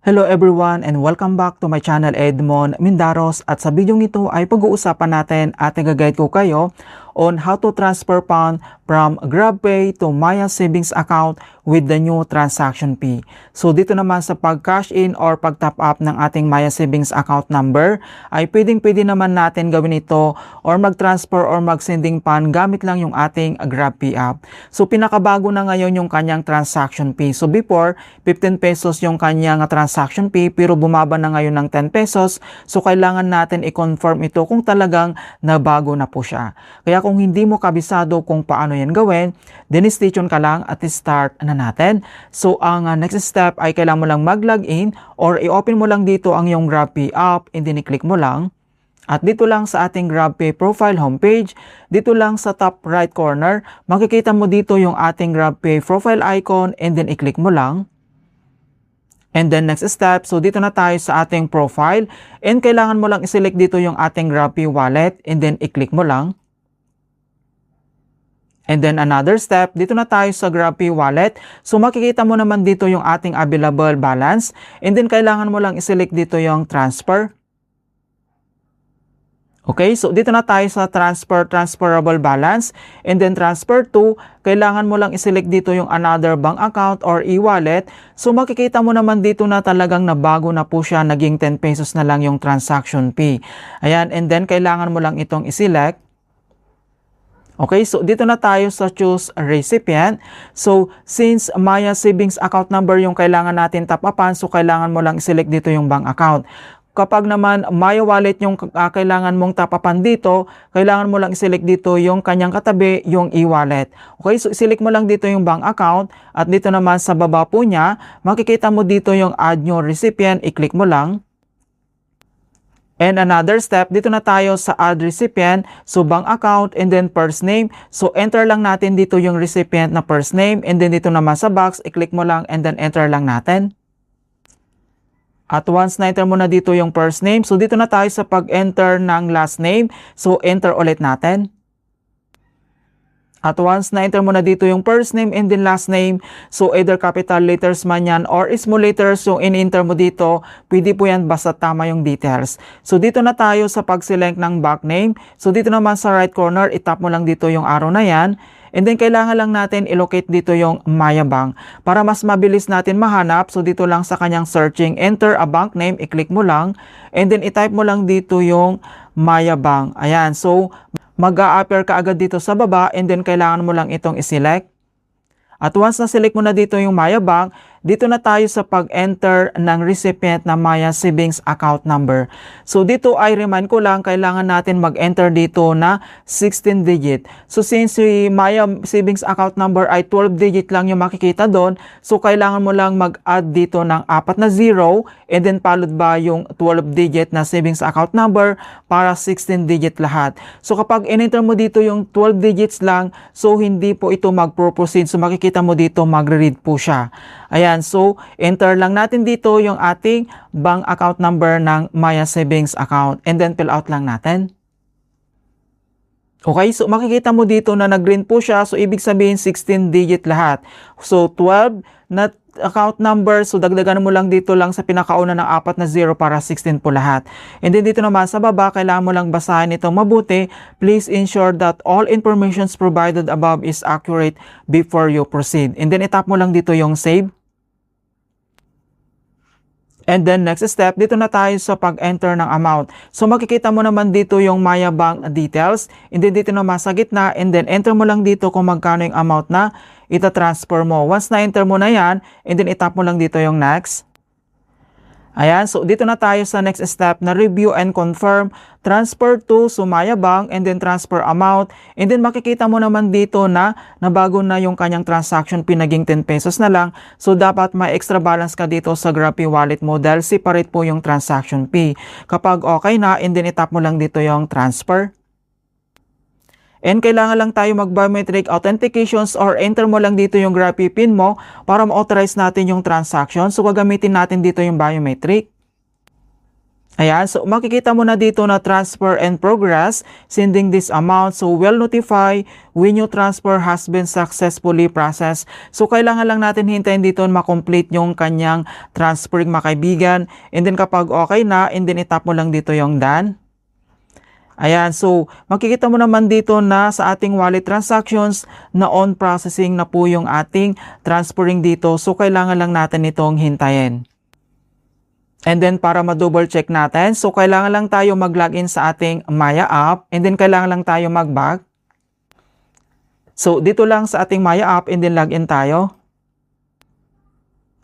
Hello everyone and welcome back to my channel Edmond Mindaros, at sa video ito ay pag-uusapan natin at i-guide ko kayo on how to transfer fund from GrabPay to Maya Savings Account with the new transaction fee. So dito naman sa pag-cash in or pag-top up ng ating Maya Savings Account number ay pwede naman natin gawin ito or mag-transfer or mag-sending fund gamit lang yung ating GrabPay app. So pinakabago na ngayon yung kanyang transaction fee. So before 15 pesos yung kanyang transaction fee, pero bumaba na ngayon ng 10 pesos. So kailangan natin i-confirm ito kung talagang nabago na po siya. Kaya kung hindi mo kabisado kung paano yan gawin, then stay tuned ka lang at start na natin. So ang next step ay kailangan mo lang mag-login or i-open mo lang dito ang iyong GrabPay app and then i-click mo lang. At dito lang sa ating GrabPay profile homepage, dito lang sa top right corner, makikita mo dito yung ating GrabPay profile icon and then i-click mo lang. And then next step, so dito na tayo sa ating profile and kailangan mo lang i-select dito yung ating GrabPay wallet and then i-click mo lang. And then another step, dito na tayo sa GrabPay wallet. So makikita mo naman dito yung ating available balance and then kailangan mo lang i-select dito yung transfer. Okay, so dito na tayo sa transferable balance and then transfer to, kailangan mo lang i-select dito yung another bank account or e-wallet. So makikita mo naman dito na talagang nabago na po siya, naging 10 pesos na lang yung transaction fee. Ayan, and then kailangan mo lang itong i-select. Okay, so dito na tayo sa choose recipient. So since Maya Savings Account number yung kailangan natin top-upan, so kailangan mo lang i-select dito yung bank account. Kapag naman Maya Wallet yung kailangan mong top-upan dito, kailangan mo lang i-select dito yung kanyang katabi, yung e-wallet. Okay, so i-select mo lang dito yung bank account at dito naman sa baba po niya, makikita mo dito yung add new recipient, i-click mo lang. And another step, dito na tayo sa add recipient, so bank account and then first name. So enter lang natin dito yung recipient na first name and then dito naman sa box, i-click mo lang and then enter lang natin. At once na-enter mo na dito yung first name, so dito na tayo sa pag-enter ng last name. So enter ulit natin. At once na-enter mo na dito yung first name and then last name, so either capital letters man yan or small letters yung in-enter mo dito, pwede po yan basta tama yung details. So dito na tayo sa pag-select ng back name. So dito naman sa right corner, itap mo lang dito yung arrow na yan. And then kailangan lang natin i-locate dito yung Maya Bank. Para mas mabilis natin mahanap, so dito lang sa kanyang searching, enter a bank name, i-click mo lang. And then i-type mo lang dito yung Maya Bank. Ayan, so mag-a-appear ka agad dito sa baba and then kailangan mo lang itong i-select. At once na-select mo na dito yung Maya Bank, dito na tayo sa pag-enter ng recipient na Maya Savings Account number. So dito ay remind ko lang, kailangan natin mag-enter dito na 16 digit. So since si Maya Savings Account number ay 12 digit lang yung makikita doon, so kailangan mo lang mag-add dito ng 4 na 0 and then followed by yung 12 digit na savings account number para 16 digit lahat. So kapag in-enter mo dito yung 12 digits lang, so hindi po ito mag-proceed. So makikita mo dito magre-read po siya. Ayan, so enter lang natin dito yung ating bank account number ng Maya Savings Account and then fill out lang natin. Okay, so makikita mo dito na nag-green po siya, so ibig sabihin 16 digit lahat. So 12 na account number, so dagdagan mo lang dito lang sa pinakauna ng 4 na 0 para 16 po lahat. And then dito naman sa baba, kailangan mo lang basahin itong mabuti. Please ensure that all informations provided above is accurate before you proceed. And then itap mo lang dito yung save. And then next step, dito na tayo sa pag-enter ng amount. So makikita mo naman dito yung Maya Bank details. And then dito naman sa gitna, and then enter mo lang dito kung magkano yung amount na ita-transfer mo. Once na-enter mo na yan, and then itap mo lang dito yung next. Ayan, so dito na tayo sa next step na review and confirm, transfer to Maya Bank and then transfer amount. And then makikita mo naman dito na nabago na yung kanyang transaction, pinaging 10 pesos na lang. So dapat may extra balance ka dito sa GrabPay wallet mo dahil separate po yung transaction fee. Kapag okay na, and then itap mo lang dito yung transfer. And kailangan lang tayo mag-biometric authentications or enter mo lang dito yung GrabPay PIN mo para ma-authorize natin yung transaction. So gagamitin natin dito yung biometric. Ayan, so makikita mo na dito na transfer and progress, sending this amount. So will notify when your transfer has been successfully processed. So kailangan lang natin hintayin dito na makomplete yung kanyang transferring mga kaibigan. And then kapag okay na, and then itap mo lang dito yung done. Ayan, so makikita mo naman dito na sa ating wallet transactions na on processing na po yung ating transferring dito. So kailangan lang natin itong hintayin. And then para ma-double check natin, so kailangan lang tayo mag-login sa ating Maya app and then kailangan lang tayo mag-back. So dito lang sa ating Maya app and then login tayo.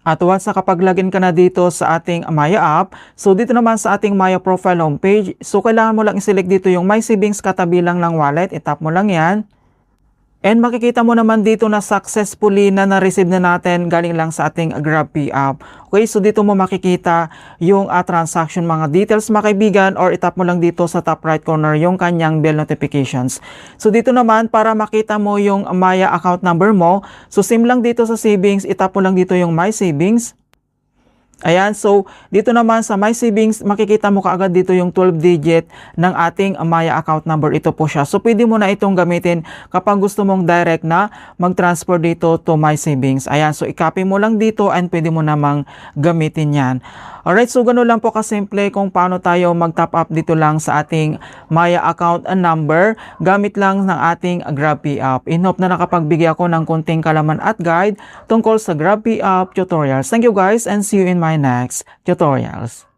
At once nakapag-login ka na dito sa ating Maya app, so dito naman sa ating Maya profile homepage, so kailangan mo lang i-select dito yung My Savings katabi lang ng wallet, itap mo lang yan. And makikita mo naman dito na successfully na na-receive na natin galing lang sa ating GrabPay app. Okay, so dito mo makikita yung transaction mga details mga kaibigan or itap mo lang dito sa top right corner yung kanyang bell notifications. So dito naman para makita mo yung Maya account number mo, so same lang dito sa savings, itap mo lang dito yung My Savings. Ayan, so dito naman sa My Savings, makikita mo kaagad dito yung 12 digit ng ating Maya account number. Ito po siya. So pwede mo na itong gamitin kapag gusto mong direct na mag-transfer dito to My Savings. Ayan, so i-copy mo lang dito and pwede mo namang gamitin yan. Alright, so gano'n lang po kasimple kung paano tayo mag-top up dito lang sa ating Maya account number gamit lang ng ating GrabPay app. In hope na nakapagbigay ako ng konting kalaman at guide tungkol sa GrabPay app tutorials. Thank you guys and see you in my next tutorials.